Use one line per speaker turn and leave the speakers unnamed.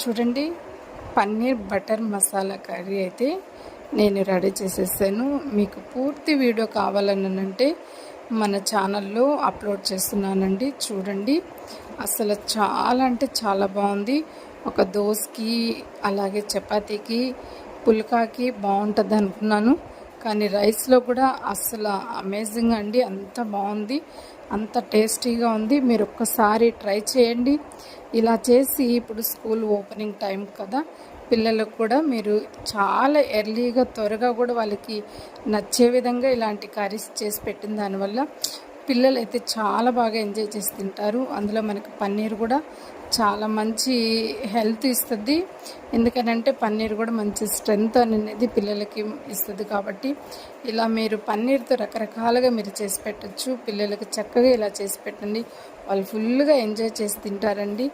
చూడండి, paneer butter masala curry అయితే నేను రెడీ చేసేసాను. మీకు పూర్తి వీడియో కావాలనంటే మన ఛానల్లో అప్లోడ్ చేస్తున్నానండి. చూడండి, అసలు చాలా అంటే చాలా బాగుంది. ఒక దోసకి అలాగే చపాతీకి పుల్కాకి బాగుంటుంది అనుకున్నాను, కానీ రైస్లో కూడా అసలు అమేజింగ్ అండి. అంత బాగుంది, అంత టేస్టీగా ఉంది. మీరు ఒక్కసారి ట్రై చేయండి. ఇలా చేసి ఇప్పుడు స్కూల్ ఓపెనింగ్ టైం కదా, పిల్లలకు కూడా మీరు చాలా ఎర్లీగా త్వరగా కూడా వాళ్ళకి నచ్చే విధంగా ఇలాంటి కర్రీస్ చేసి పెట్టిన దానివల్ల పిల్లలు అయితే చాలా బాగా ఎంజాయ్ చేసి తింటారు. అందులో మనకి పన్నీర్ కూడా చాలా మంచి హెల్త్ ఇస్తుంది. ఎందుకనంటే పన్నీర్ కూడా మంచి స్ట్రెంగ్త్ అనేది పిల్లలకి ఇస్తుంది. కాబట్టి ఇలా మీరు పన్నీర్తో రకరకాలుగా మీరు చేసి పెట్టచ్చు. పిల్లలకి చక్కగా ఇలా చేసి పెట్టండి, వాళ్ళు ఫుల్గా ఎంజాయ్ చేసి తింటారండి.